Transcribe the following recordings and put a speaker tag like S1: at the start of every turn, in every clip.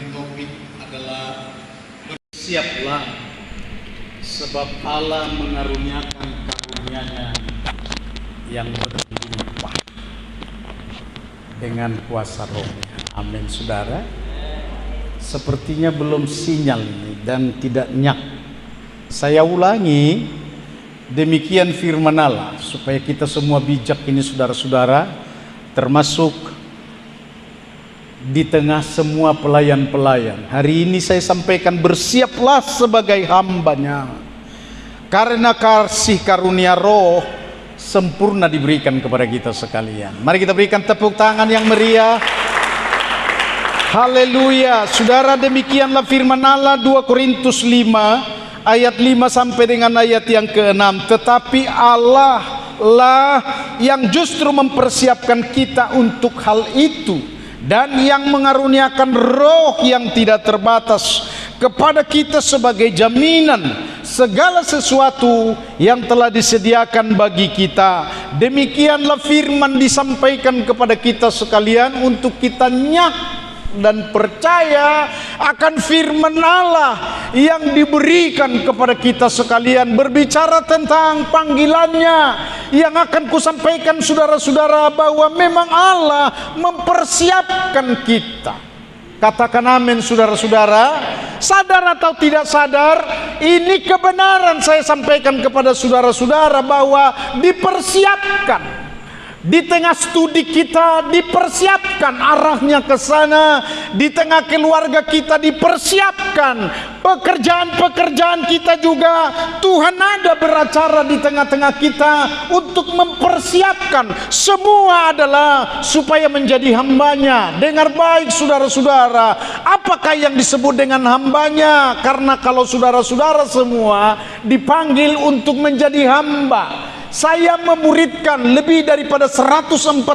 S1: topik adalah bersiaplah sebab Allah mengaruniakan karunia-Nya yang berlimpah dengan kuasa Roh-Nya. Amin, saudara. Sepertinya belum sinyal ini dan tidak nyak. Saya ulangi, demikian firman Allah, supaya kita semua bijak ini saudara-saudara, termasuk di tengah semua pelayan-pelayan. Hari ini saya sampaikan, bersiaplah sebagai hamba-Nya, karena kasih karunia Roh sempurna diberikan kepada kita sekalian. Mari kita berikan tepuk tangan yang meriah. Haleluya. Saudara, demikianlah firman Allah 2 Korintus 5 ayat 5 sampai dengan ayat yang ke-6. Tetapi Allah lah yang justru mempersiapkan kita untuk hal itu, dan yang mengaruniakan Roh yang tidak terbatas kepada kita sebagai jaminan segala sesuatu yang telah disediakan bagi kita. Demikianlah firman disampaikan kepada kita sekalian untuk kita nyak dan percaya akan firman Allah yang diberikan kepada kita sekalian, berbicara tentang panggilannya yang akan kusampaikan saudara-saudara, bahwa memang Allah mempersiapkan kita. Katakan amin, saudara-saudara. Sadar atau tidak sadar, ini kebenaran saya sampaikan kepada saudara-saudara, bahwa dipersiapkan. Di tengah studi kita dipersiapkan arahnya ke sana, di tengah keluarga kita dipersiapkan, pekerjaan-pekerjaan kita juga Tuhan ada beracara di tengah-tengah kita untuk mempersiapkan. Semua adalah supaya menjadi hamba-Nya. Dengar baik saudara-saudara, apakah yang disebut dengan hamba-Nya? Karena kalau saudara-saudara semua dipanggil untuk menjadi hamba. Saya memuridkan lebih daripada 140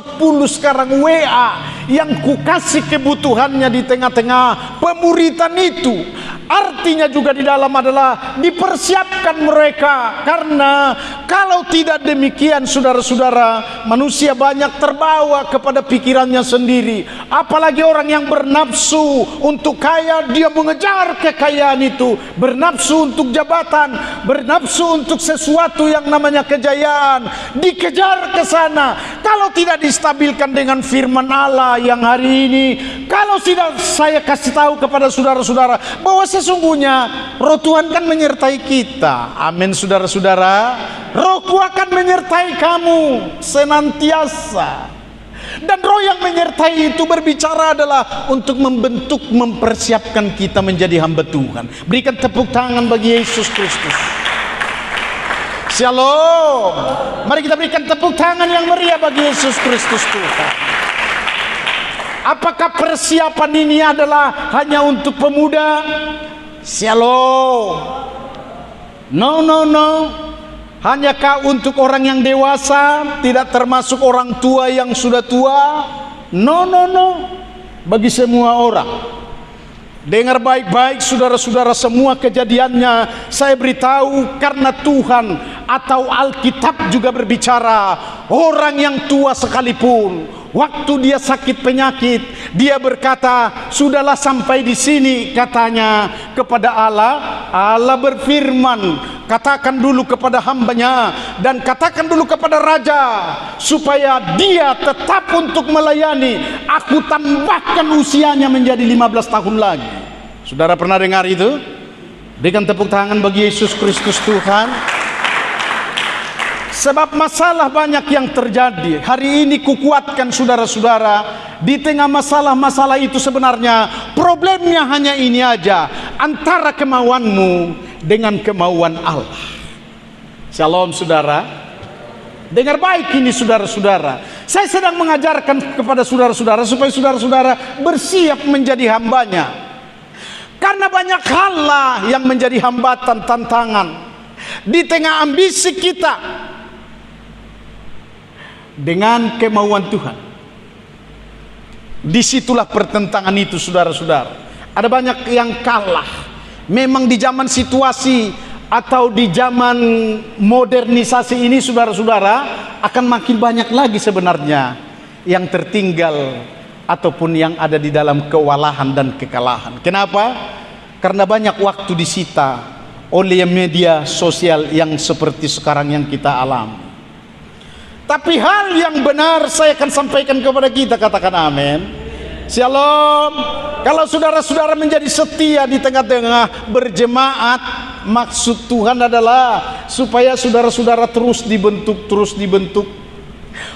S1: sekarang WA yang kukasih kebutuhannya di tengah-tengah pemuridan itu. Artinya juga di dalam adalah dipersiapkan mereka, karena kalau tidak demikian saudara-saudara, manusia banyak terbawa kepada pikirannya sendiri. Apalagi orang yang bernafsu untuk kaya, dia mengejar kekayaan itu, bernafsu untuk jabatan, bernafsu untuk sesuatu yang namanya kejayaan, dikejar ke sana. Kalau tidak distabilkan dengan firman Allah yang hari ini, kalau tidak saya kasih tahu kepada saudara-saudara bahwa sesungguhnya Roh Tuhan kan menyertai kita. Amin, saudara-saudara. Rohku akan menyertai kamu senantiasa. Dan Roh yang menyertai itu berbicara adalah untuk membentuk, mempersiapkan kita menjadi hamba Tuhan. Berikan tepuk tangan bagi Yesus Kristus. Shalom. Mari kita berikan tepuk tangan yang meriah bagi Yesus Kristus Tuhan. Apakah persiapan ini adalah hanya untuk pemuda? Shalom. No. Hanyakah untuk orang yang dewasa, tidak termasuk orang tua yang sudah tua? No. Bagi semua orang. Dengar baik-baik saudara-saudara, semua kejadiannya saya beritahu karena Tuhan atau Alkitab juga berbicara. Orang yang tua sekalipun, waktu dia sakit penyakit, dia berkata, sudahlah sampai di sini, katanya kepada Allah. Allah berfirman, katakan dulu kepada hamba-Nya dan katakan dulu kepada raja, supaya dia tetap untuk melayani. Aku tambahkan usianya menjadi 15 tahun lagi. Saudara pernah dengar itu? Berikan tepuk tangan bagi Yesus Kristus Tuhan. Sebab masalah banyak yang terjadi. Hari ini kukuatkan saudara-saudara, di tengah masalah-masalah itu sebenarnya problemnya hanya ini aja, antara kemauanmu dengan kemauan Allah. Shalom saudara. Dengar baik ini saudara-saudara. Saya sedang mengajarkan kepada saudara-saudara supaya saudara-saudara bersiap menjadi hamba-Nya. Karena banyak hal lah yang menjadi hambatan, tantangan di tengah ambisi kita dengan kemauan Tuhan. Disitulah pertentangan itu saudara-saudara. Ada banyak yang kalah. Memang di zaman situasi atau di zaman modernisasi ini saudara-saudara, akan makin banyak lagi sebenarnya yang tertinggal ataupun yang ada di dalam kewalahan dan kekalahan. Kenapa? Karena banyak waktu disita oleh media sosial yang seperti sekarang yang kita alami. Tapi hal yang benar saya akan sampaikan kepada kita, katakan amin. Shalom. Kalau saudara-saudara menjadi setia di tengah-tengah berjemaat, maksud Tuhan adalah supaya saudara-saudara terus dibentuk.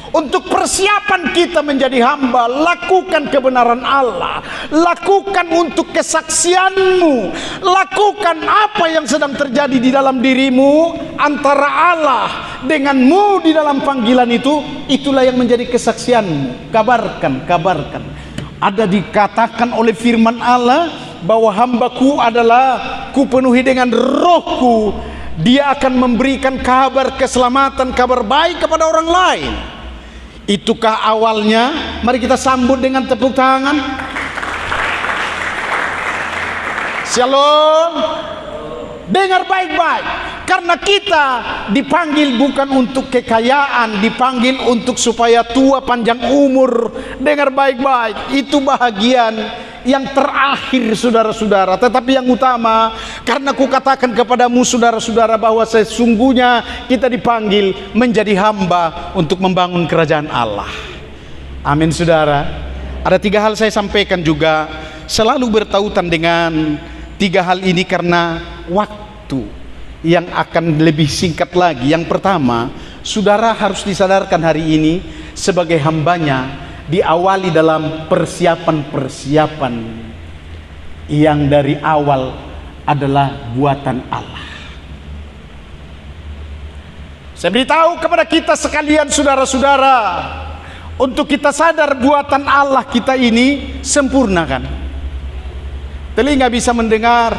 S1: Untuk persiapan kita menjadi hamba, lakukan kebenaran Allah, lakukan untuk kesaksianmu, lakukan apa yang sedang terjadi di dalam dirimu antara Allah denganmu di dalam panggilan itu, itulah yang menjadi kesaksianmu. Kabarkan. Ada dikatakan oleh firman Allah bahwa hambaku adalah kupenuhi dengan rohku, dia akan memberikan kabar keselamatan, kabar baik kepada orang lain. Itukah awalnya? Mari kita sambut dengan tepuk tangan. Shalom. Dengar baik-baik, karena kita dipanggil bukan untuk kekayaan, dipanggil untuk supaya tua panjang umur. Dengar baik-baik, itu bahagian yang terakhir saudara-saudara. Tetapi yang utama, karena ku katakan kepadamu saudara-saudara bahwa sesungguhnya kita dipanggil menjadi hamba untuk membangun kerajaan Allah. Amin saudara. Ada 3 hal saya sampaikan juga, selalu bertautan dengan 3 hal ini karena waktu yang akan lebih singkat lagi. Yang pertama, saudara harus disadarkan hari ini sebagai hambanya diawali dalam persiapan-persiapan yang dari awal adalah buatan Allah. Saya beritahu kepada kita sekalian saudara-saudara, untuk kita sadar buatan Allah kita ini sempurna kan? Telinga bisa mendengar,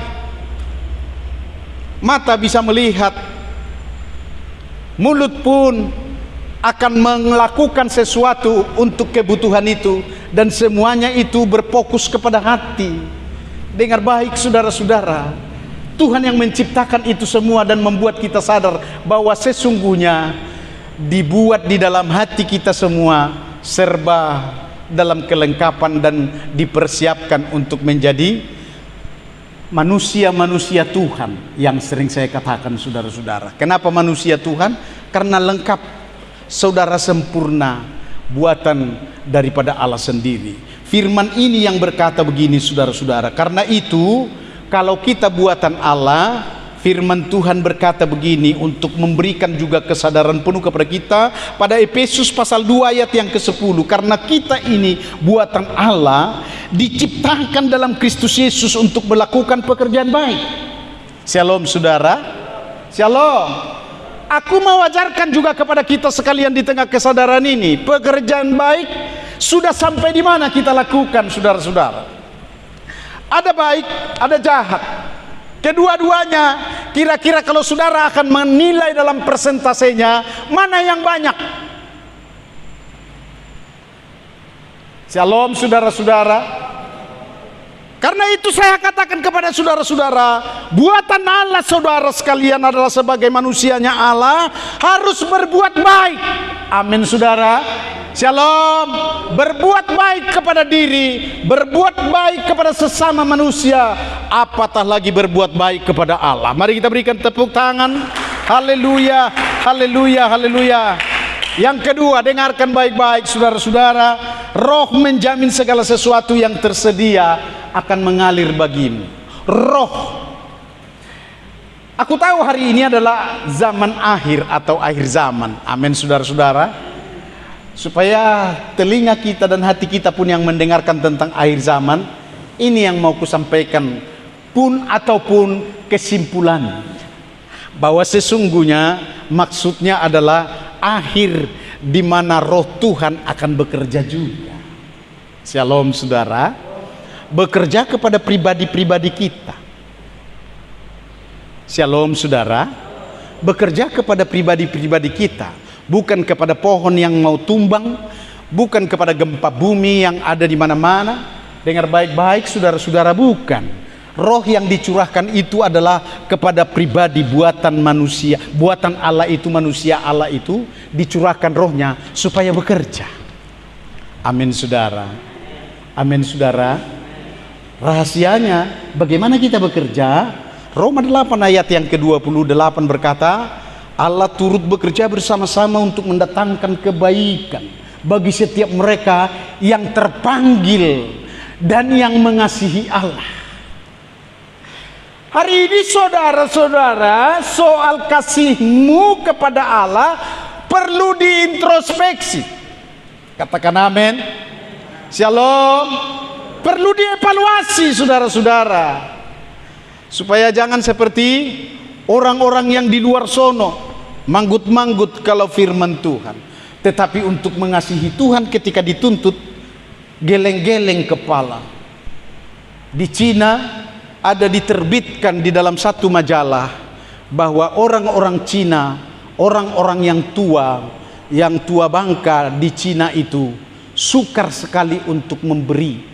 S1: mata bisa melihat, mulut pun akan melakukan sesuatu untuk kebutuhan itu, dan semuanya itu berfokus kepada hati. Dengar baik saudara-saudara, Tuhan yang menciptakan itu semua dan membuat kita sadar bahwa sesungguhnya dibuat di dalam hati kita semua serba dalam kelengkapan dan dipersiapkan untuk menjadi manusia-manusia Tuhan yang sering saya katakan saudara-saudara. Kenapa manusia Tuhan? Karena lengkap, saudara sempurna, buatan daripada Allah sendiri. Firman ini yang berkata begini saudara-saudara, karena itu kalau kita buatan Allah, firman Tuhan berkata begini untuk memberikan juga kesadaran penuh kepada kita pada Efesus pasal 2 ayat yang ke-10, karena kita ini buatan Allah, diciptakan dalam Kristus Yesus untuk melakukan pekerjaan baik. Shalom saudara. Shalom. Aku mau ajarkan juga kepada kita sekalian di tengah kesadaran ini, pekerjaan baik sudah sampai di mana kita lakukan saudara-saudara. Ada baik, ada jahat. Kedua-duanya, kira-kira kalau saudara akan menilai dalam persentasenya, mana yang banyak? Shalom saudara-saudara. Karena itu saya katakan kepada saudara-saudara, buatan Allah saudara sekalian adalah sebagai manusianya Allah harus berbuat baik. Amin saudara. Shalom. Berbuat baik kepada diri, berbuat baik kepada sesama manusia, apatah lagi berbuat baik kepada Allah. Mari kita berikan tepuk tangan. Haleluya, haleluya, haleluya. Yang kedua, dengarkan baik-baik saudara-saudara, Roh menjamin segala sesuatu yang tersedia akan mengalir bagimu. Roh. Aku tahu hari ini adalah zaman akhir atau akhir zaman. Amin saudara-saudara. Supaya telinga kita dan hati kita pun yang mendengarkan tentang akhir zaman, ini yang mau kusampaikan pun ataupun kesimpulan bahwa sesungguhnya maksudnya adalah akhir di mana Roh Tuhan akan bekerja juga. Shalom saudara. Bekerja kepada pribadi-pribadi kita. Shalom saudara. Bekerja kepada pribadi-pribadi kita, bukan kepada pohon yang mau tumbang, bukan kepada gempa bumi yang ada di mana-mana. Dengar baik-baik saudara-saudara, bukan. Roh yang dicurahkan itu adalah kepada pribadi buatan manusia, buatan Allah itu, manusia Allah itu dicurahkan rohnya supaya bekerja. Amin saudara. Amin saudara. Rahasianya bagaimana kita bekerja? Roma 8 ayat yang ke-28 berkata, Allah turut bekerja bersama-sama untuk mendatangkan kebaikan bagi setiap mereka yang terpanggil dan yang mengasihi Allah. Hari ini saudara-saudara, soal kasihmu kepada Allah perlu diintrospeksi. Katakan amin. Shalom. Perlu dievaluasi saudara-saudara, supaya jangan seperti orang-orang yang di luar sono manggut-manggut kalau firman Tuhan, tetapi untuk mengasihi Tuhan ketika dituntut geleng-geleng kepala. Di Cina ada diterbitkan di dalam satu majalah bahwa orang-orang Cina, orang-orang yang tua bangka di Cina itu sukar sekali untuk memberi,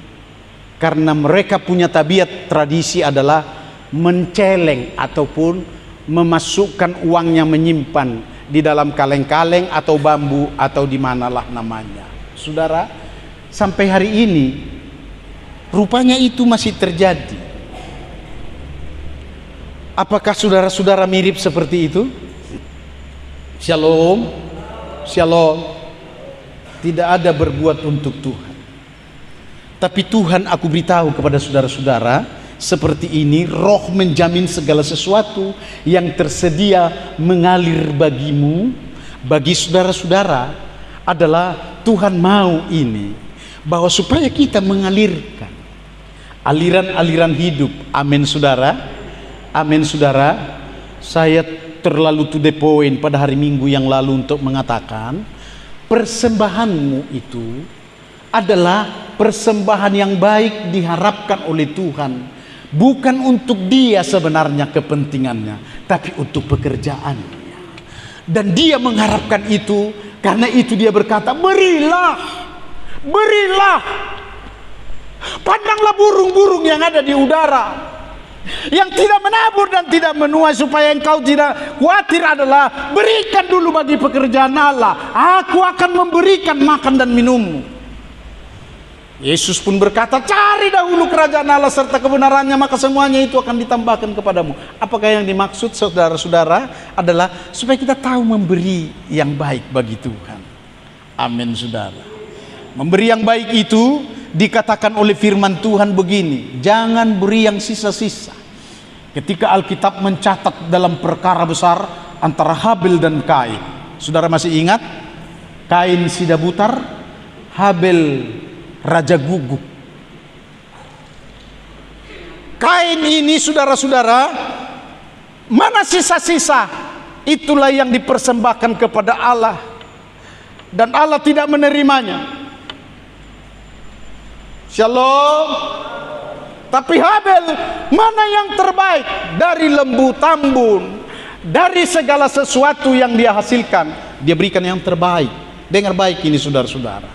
S1: karena mereka punya tabiat tradisi adalah menceleng ataupun memasukkan uangnya, menyimpan di dalam kaleng-kaleng atau bambu atau di manalah namanya. Saudara, sampai hari ini rupanya itu masih terjadi. Apakah saudara-saudara mirip seperti itu? Shalom. Shalom. Tidak ada berbuat untuk Tuhan. Tapi Tuhan, aku beritahu kepada saudara-saudara, seperti ini Roh menjamin segala sesuatu yang tersedia mengalir bagimu, bagi saudara-saudara adalah Tuhan mau ini, bahwa supaya kita mengalirkan aliran-aliran hidup. Amin saudara. Amin saudara. Saya terlalu to the point pada hari Minggu yang lalu untuk mengatakan persembahanmu itu adalah persembahan yang baik diharapkan oleh Tuhan, bukan untuk dia sebenarnya kepentingannya, tapi untuk pekerjaannya. Dan dia mengharapkan itu, karena itu dia berkata, berilah, berilah. Pandanglah burung-burung yang ada di udara, yang tidak menabur dan tidak menuai, supaya engkau tidak khawatir, adalah berikan dulu bagi pekerjaan Allah. Aku akan memberikan makan dan minummu. Yesus pun berkata, cari dahulu kerajaan Allah serta kebenarannya, maka semuanya itu akan ditambahkan kepadamu. Apakah yang dimaksud saudara-saudara adalah supaya kita tahu memberi yang baik bagi Tuhan. Amin saudara. Memberi yang baik itu dikatakan oleh firman Tuhan begini, jangan beri yang sisa-sisa. Ketika Alkitab mencatat dalam perkara besar antara Habil dan Kain, saudara masih ingat? Kain sida butar, Habil raja guguk. Kain ini saudara-saudara, mana sisa-sisa, itulah yang dipersembahkan kepada Allah, dan Allah tidak menerimanya. Shalom. Tapi Habel, mana yang terbaik dari lembu tambun, dari segala sesuatu yang dia hasilkan, dia berikan yang terbaik. Dengar baik ini saudara-saudara.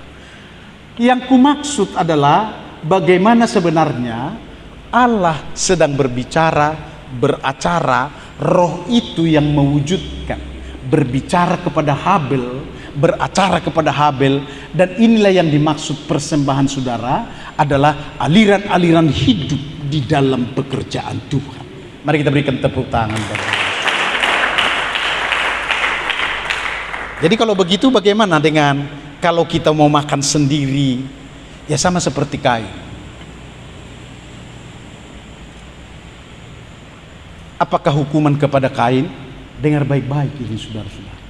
S1: Yang kumaksud adalah bagaimana sebenarnya Allah sedang berbicara, beracara, Roh itu yang mewujudkan, berbicara kepada Habel, beracara kepada Habel. Dan inilah yang dimaksud persembahan saudara adalah aliran-aliran hidup di dalam pekerjaan Tuhan. Mari kita berikan tepuk tangan. Jadi kalau begitu bagaimana dengan kalau kita mau makan sendiri? Ya sama seperti Kain. Apakah hukuman kepada Kain? Dengar baik-baik ini saudara-saudara.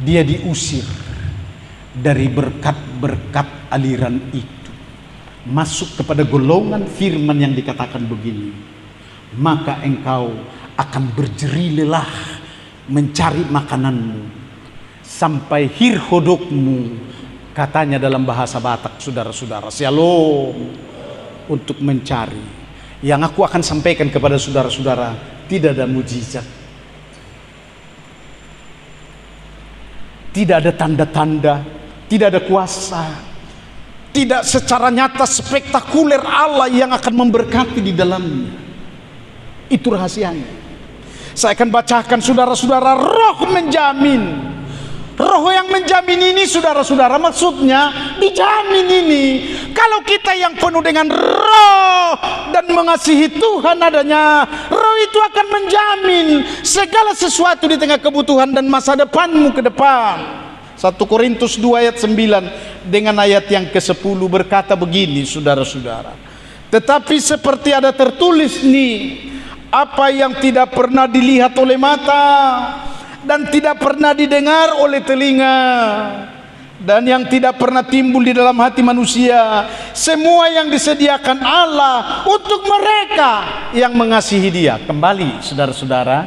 S1: Dia diusir dari berkat-berkat aliran itu, masuk kepada golongan firman yang dikatakan begini, maka engkau akan berjerih lelah mencari makananmu sampai hirhodokmu, katanya dalam bahasa Batak saudara-saudara. Shalom. Untuk mencari. Yang aku akan sampaikan kepada saudara-saudara, tidak ada mujizat, tidak ada tanda-tanda, tidak ada kuasa, tidak secara nyata spektakuler Allah yang akan memberkati di dalamnya. Itu rahasianya. Saya akan bacakan saudara-saudara, Roh menjamin Roh yang menjamin ini saudara-saudara, maksudnya dijamin ini. Kalau kita yang penuh dengan roh dan mengasihi Tuhan adanya, roh itu akan menjamin segala sesuatu di tengah kebutuhan dan masa depanmu ke depan. 1 Korintus 2 ayat 9 dengan ayat yang ke-10 berkata begini saudara-saudara. Tetapi seperti ada tertulis nih, apa yang tidak pernah dilihat oleh mata dan tidak pernah didengar oleh telinga dan yang tidak pernah timbul di dalam hati manusia, semua yang disediakan Allah untuk mereka yang mengasihi Dia. Kembali saudara-saudara,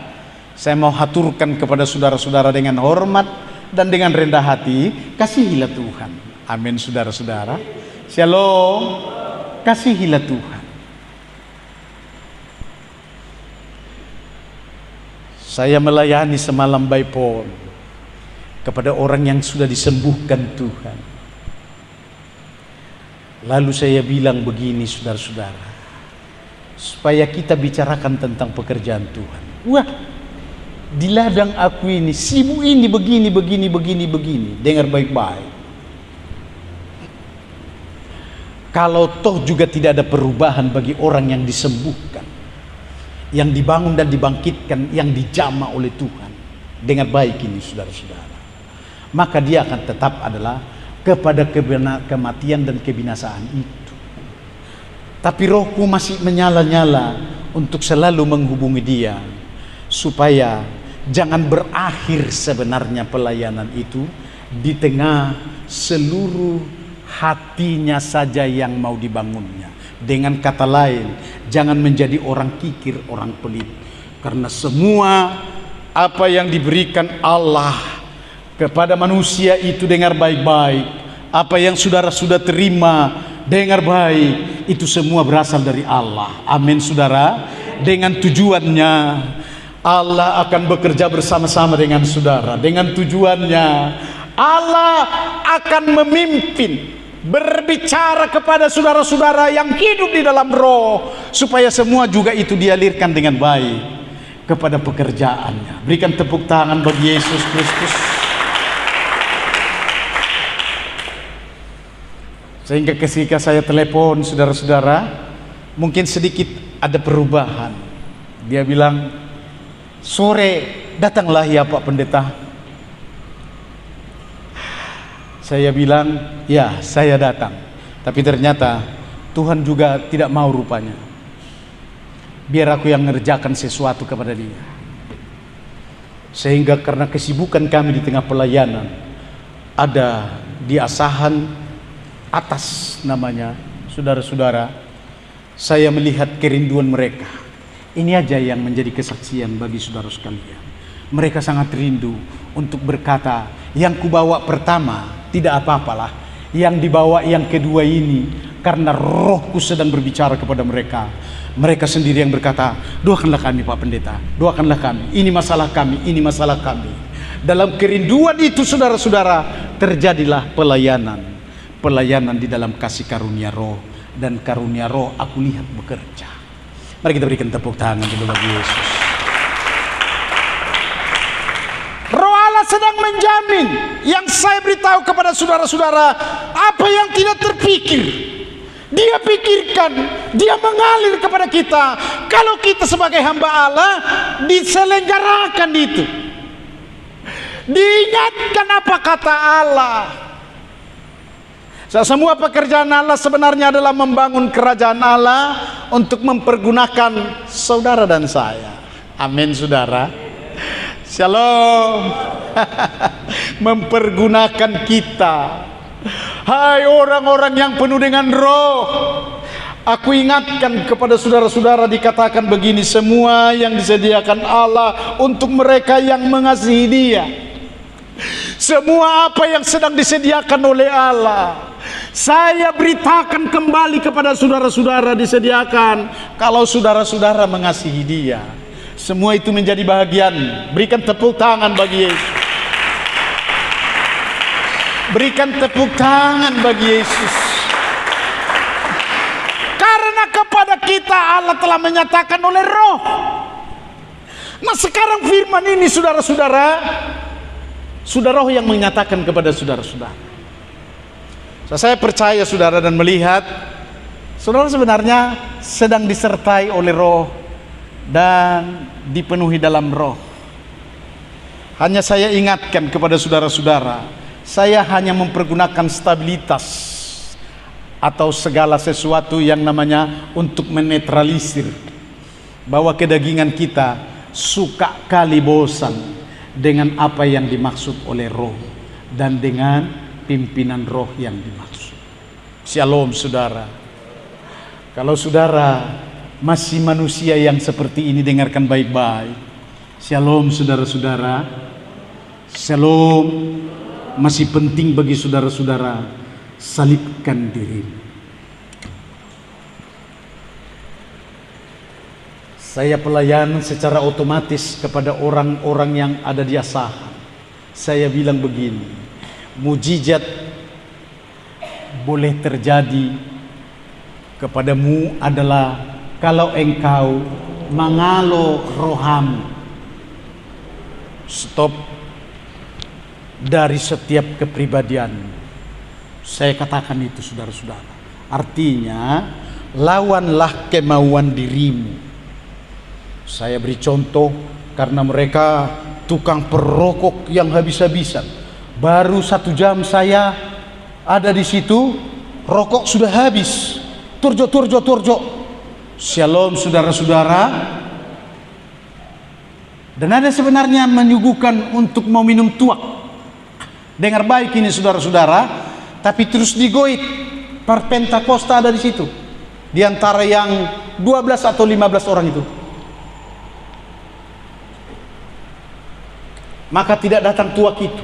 S1: saya mau haturkan kepada saudara-saudara dengan hormat dan dengan rendah hati, kasihilah Tuhan. Amin saudara-saudara. Shalom. Kasihilah Tuhan. Saya melayani semalam by phone kepada orang yang sudah disembuhkan Tuhan. Lalu saya bilang begini saudara-saudara, supaya kita bicarakan tentang pekerjaan Tuhan. Wah, di ladang aku ini, sibuk ini begini. Dengar baik-baik. Kalau toh juga tidak ada perubahan bagi orang yang disembuhkan, yang dibangun dan dibangkitkan, yang dijamah oleh Tuhan, dengar baik ini saudara-saudara, maka dia akan tetap adalah kepada kematian dan kebinasaan itu. Tapi rohku masih menyala-nyala untuk selalu menghubungi dia, supaya jangan berakhir sebenarnya pelayanan itu di tengah seluruh hatinya saja yang mau dibangunnya. Dengan kata lain, jangan menjadi orang kikir, orang pelit. Karena semua apa yang diberikan Allah kepada manusia itu, dengar baik-baik, apa yang saudara sudah terima, dengar baik, itu semua berasal dari Allah. Amin saudara. Dengan tujuannya Allah akan bekerja bersama-sama dengan saudara. Dengan tujuannya Allah akan memimpin, berbicara kepada saudara-saudara yang hidup di dalam roh, supaya semua juga itu dialirkan dengan baik kepada pekerjaannya. Berikan tepuk tangan bagi Yesus Kristus. Sehingga ketika saya telepon saudara-saudara, mungkin sedikit ada perubahan. Dia bilang, sore datanglah ya Pak Pendeta. Saya bilang, ya saya datang. Tapi ternyata Tuhan juga tidak mau rupanya. Biar aku yang ngerjakan sesuatu kepada dia. Sehingga karena kesibukan kami di tengah pelayanan, ada di Asahan Atas namanya, saudara-saudara, saya melihat kerinduan mereka. Ini aja yang menjadi kesaksian bagi saudara sekalian. Mereka sangat rindu untuk berkata, yang kubawa pertama tidak apa-apalah, yang dibawa yang kedua ini karena rohku sedang berbicara kepada mereka. Mereka sendiri yang berkata, doakanlah kami Pak Pendeta, doakanlah kami, ini masalah kami, ini masalah kami. Dalam kerinduan itu saudara-saudara, terjadilah pelayanan di dalam kasih karunia roh. Dan karunia roh aku lihat bekerja. Mari kita berikan tepuk tangan dulu bagi Yesus. Roh Allah sedang menjamin, yang saya beritahu kepada saudara-saudara, apa yang tidak terpikir, Dia pikirkan, Dia mengalir kepada kita. Kalau kita sebagai hamba Allah, diselenggarakan itu, diingatkan apa kata Allah. Semua pekerjaan Allah sebenarnya adalah membangun kerajaan Allah untuk mempergunakan saudara dan saya. Amin saudara. Shalom. Mempergunakan kita. Hai orang-orang yang penuh dengan roh, aku ingatkan kepada saudara-saudara, dikatakan begini, semua yang disediakan Allah untuk mereka yang mengasihi Dia. Semua apa yang sedang disediakan oleh Allah, saya beritakan kembali kepada saudara-saudara, disediakan kalau saudara-saudara mengasihi Dia. Semua itu menjadi bahagian. Berikan tepuk tangan bagi Yesus. Berikan tepuk tangan bagi Yesus. Karena kepada kita Allah telah menyatakan oleh roh. Nah sekarang firman ini saudara-saudara, Sudah Roh yang menyatakan kepada saudara-saudara. Saya percaya saudara dan melihat saudara sebenarnya sedang disertai oleh Roh dan dipenuhi dalam Roh. Hanya saya ingatkan kepada saudara-saudara, saya hanya mempergunakan stabilitas atau segala sesuatu yang namanya untuk menetralisir bahwa kedagingan kita suka kali bosan dengan apa yang dimaksud oleh Roh dan dengan pimpinan Roh yang dimaksud. Shalom saudara. Kalau saudara masih manusia yang seperti ini, dengarkan baik-baik. Shalom saudara-saudara. Shalom. Masih penting bagi saudara-saudara, salibkan dirimu. Saya pelayan secara otomatis kepada orang-orang yang ada di Asahan. Saya bilang begini, mujizat boleh terjadi kepadamu adalah kalau engkau mengalo roham. Stop dari setiap kepribadian. Saya katakan itu saudara-saudara. Artinya lawanlah kemauan dirimu. Saya beri contoh karena mereka tukang perokok yang habis-habisan. Baru 1 jam saya ada di situ, rokok sudah habis. Turjo. Shalom saudara-saudara. Dan ada sebenarnya menyuguhkan untuk mau minum tuak. Dengar baik ini saudara-saudara, tapi terus digoit. Per Pentakosta ada di situ. Di antara yang 12 atau 15 orang itu. Maka tidak datang tuak itu.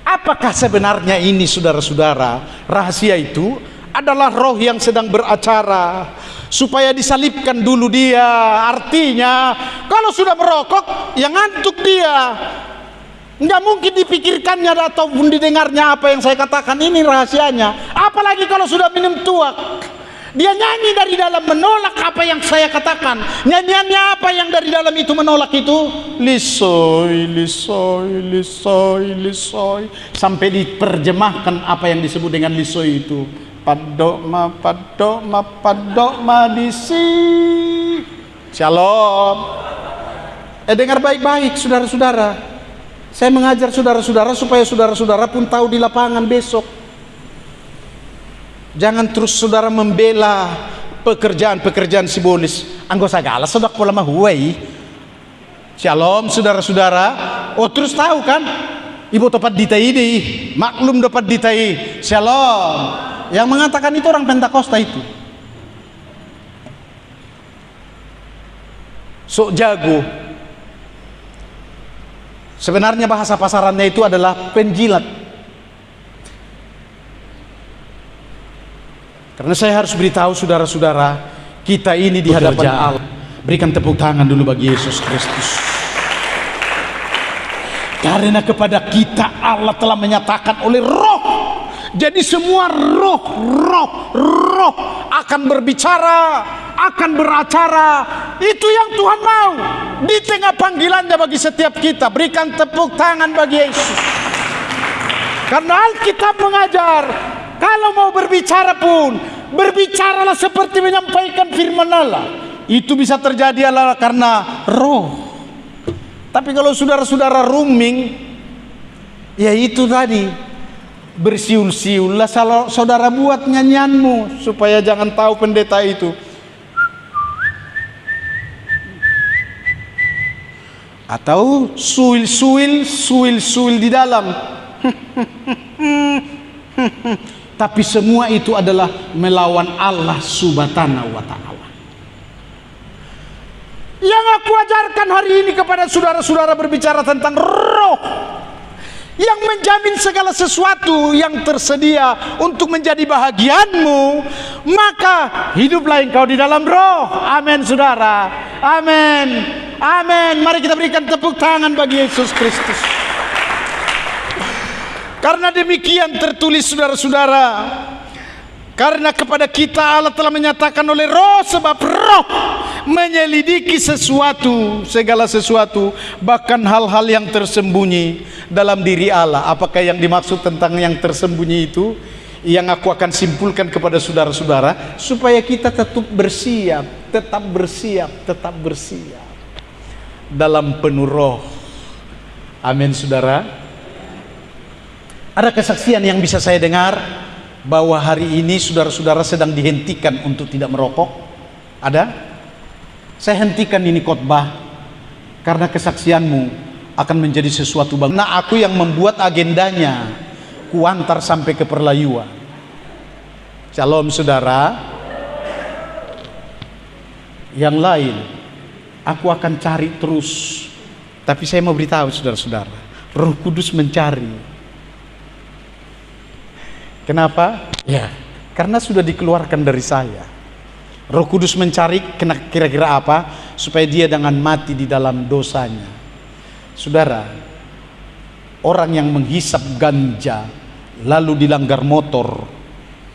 S1: Apakah sebenarnya ini saudara-saudara? Rahasia itu adalah Roh yang sedang beracara supaya disalibkan dulu dia. Artinya kalau sudah merokok, yang ngantuk dia. Nggak mungkin dipikirkannya ataupun didengarnya apa yang saya katakan. Ini rahasianya. Apalagi kalau sudah minum tuak, dia nyanyi dari dalam menolak apa yang saya katakan. Nyanyiannya apa yang dari dalam itu menolak itu? Lisoy. Sampai diterjemahkan apa yang disebut dengan lisoy itu. Padokma disi. Shalom. Dengar baik-baik saudara-saudara. Saya mengajar saudara-saudara supaya saudara-saudara pun tahu di lapangan besok. Jangan terus saudara membela pekerjaan-pekerjaan simbolis. Anggo sagala sodak pola mahuai. Shalom saudara-saudara. Oh terus tahu kan? Ibu tepat ditai deh. Maklum dapat ditai. Shalom. Yang mengatakan itu orang Pentakosta itu. Sok jago. Sebenarnya bahasa pasarannya itu adalah penjilat. Karena saya harus beritahu saudara-saudara, kita ini di hadapan Allah. Berikan tepuk tangan dulu bagi Yesus Kristus. Karena kepada kita Allah telah menyatakan oleh Roh. Jadi semua roh akan berbicara, akan beracara. Itu yang Tuhan mau di tengah panggilannya bagi setiap kita. Berikan tepuk tangan bagi Yesus. Karena Alkitab mengajar, kalau mau berbicara pun, berbicaralah seperti menyampaikan firman Allah. Itu bisa terjadi adalah karena Roh. Tapi kalau saudara-saudara roaming, ya itu tadi, bersiul-siullah saudara buat nyanyianmu supaya jangan tahu pendeta itu. Atau suil di dalam. Tapi semua itu adalah melawan Allah Subhanahu wa ta'ala. Yang aku ajarkan hari ini kepada saudara-saudara berbicara tentang Roh yang menjamin segala sesuatu yang tersedia untuk menjadi bahagianmu. Maka hiduplah engkau di dalam Roh. Amin saudara. Amin. Amin. Mari kita berikan tepuk tangan bagi Yesus Kristus. Karena demikian tertulis saudara-saudara, Karena kepada kita Allah telah menyatakan oleh roh, sebab roh menyelidiki sesuatu, segala sesuatu, bahkan hal-hal yang tersembunyi dalam diri Allah. Apakah yang dimaksud tentang yang tersembunyi itu? Yang aku akan simpulkan kepada saudara-saudara, supaya kita tetap bersiap, tetap bersiap, tetap bersiap dalam penuh roh. Amin, saudara. Ada kesaksian yang bisa saya dengar bahwa hari ini saudara-saudara sedang dihentikan untuk tidak merokok? Ada? Saya hentikan ini khotbah karena kesaksianmu akan menjadi sesuatu bangga. Nah, aku yang membuat agendanya, kuantar sampai ke perlayuan. Shalom, saudara. Yang lain aku akan cari terus, tapi saya mau beritahu saudara-saudara, Roh Kudus mencari. Kenapa? Ya, karena sudah dikeluarkan dari saya. Roh Kudus mencari kira-kira apa? Supaya dia jangan mati di dalam dosanya. Saudara, orang yang menghisap ganja lalu dilanggar motor,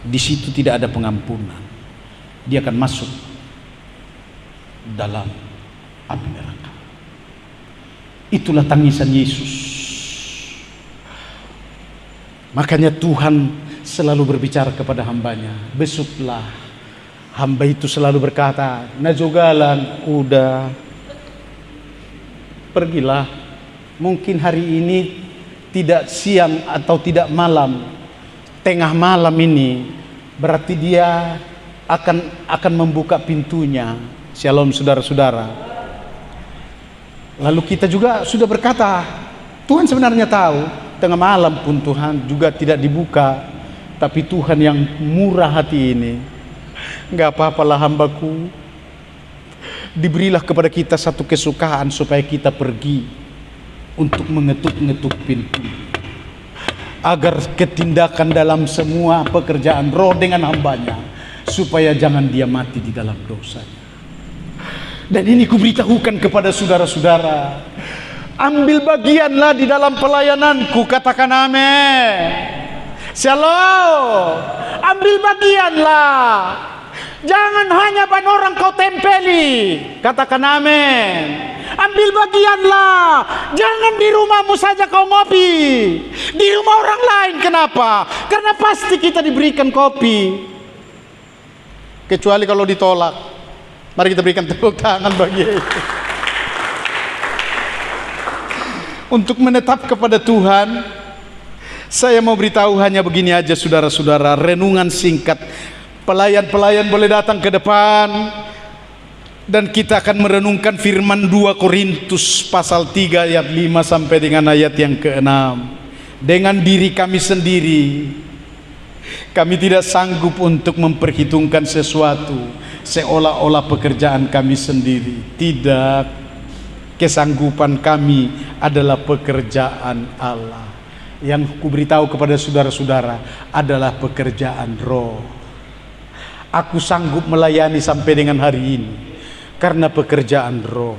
S1: di situ tidak ada pengampunan. Dia akan masuk dalam api neraka. Itulah tangisan Yesus. Makanya Tuhan selalu berbicara kepada hambanya, besoklah. Hamba itu selalu berkata, najogalan, udah, pergilah. Mungkin hari ini tidak siang atau tidak malam, tengah malam ini, berarti dia akan membuka pintunya. Shalom, saudara-saudara. Lalu kita juga sudah berkata, Tuhan sebenarnya tahu, tengah malam pun Tuhan juga tidak dibuka. Tapi Tuhan yang murah hati ini, nggak apa-apalah hambaku, diberilah kepada kita satu kesukaan supaya kita pergi untuk mengetuk-ngetuk pintu, agar ketindakan dalam semua pekerjaan roh dengan hambanya, supaya jangan dia mati di dalam dosanya. Dan ini kuberitahukan kepada saudara-saudara, ambil bagianlah di dalam pelayananku, katakan amin. Shalom, ambil bagianlah. Jangan hanya ban orang kau tempeli, katakan amin. Ambil bagianlah. Jangan di rumahmu saja kau ngopi, di rumah orang lain. Kenapa? Karena pasti kita diberikan kopi, kecuali kalau ditolak. Mari kita berikan tepuk tangan bagi itu. Untuk menetap kepada Tuhan, saya mau beritahu hanya begini aja, saudara-saudara. Renungan singkat. Pelayan-pelayan boleh datang ke depan, dan kita akan merenungkan firman 2 Korintus pasal 3 ayat 5 sampai dengan ayat yang ke-6. Dengan diri kami sendiri, kami tidak sanggup untuk memperhitungkan sesuatu seolah-olah pekerjaan kami sendiri. Tidak, kesanggupan kami adalah pekerjaan Allah. Yang kuberitahu kepada saudara-saudara adalah pekerjaan roh. Aku sanggup melayani sampai dengan hari ini karena pekerjaan roh.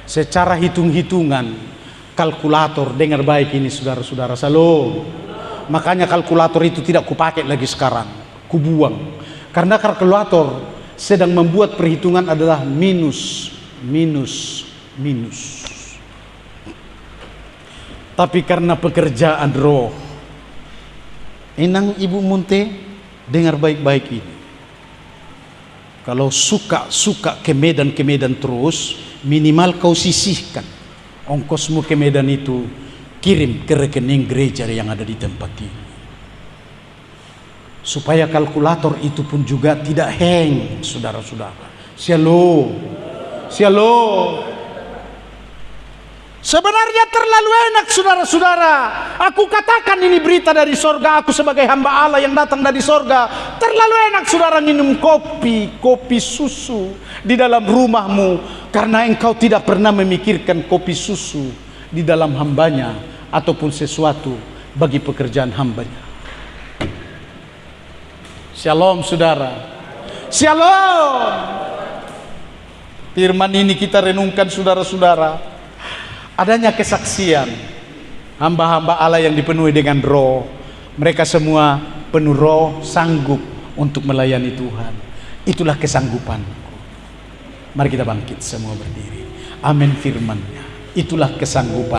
S1: Secara hitung-hitungan, kalkulator, dengar baik ini saudara-saudara, shalom. Makanya kalkulator itu tidak kupakai lagi sekarang, kubuang. Karena kalkulator sedang membuat perhitungan adalah minus, minus, minus. Tapi karena pekerjaan roh, enang Ibu Munte, dengar baik-baik ini. Kalau suka ke Medan terus, minimal kau sisihkan ongkosmu ke Medan itu, kirim ke rekening gereja yang ada di tempat ini. Supaya kalkulator itu pun juga tidak hang, saudara-saudara. Shalom, shalom. Sebenarnya terlalu enak, saudara-saudara. Aku katakan ini berita dari sorga. Aku sebagai hamba Allah yang datang dari sorga. Terlalu enak saudara minum kopi susu di dalam rumahmu, karena engkau tidak pernah memikirkan kopi susu di dalam hambanya ataupun sesuatu bagi pekerjaan hambanya. Shalom, saudara. Shalom. Firman ini kita renungkan, saudara-saudara. Adanya kesaksian hamba-hamba Allah yang dipenuhi dengan roh. Mereka semua penuh roh, sanggup untuk melayani Tuhan. Itulah kesanggupanku. Mari kita bangkit semua berdiri. Amin firman-Nya. Itulah kesanggupan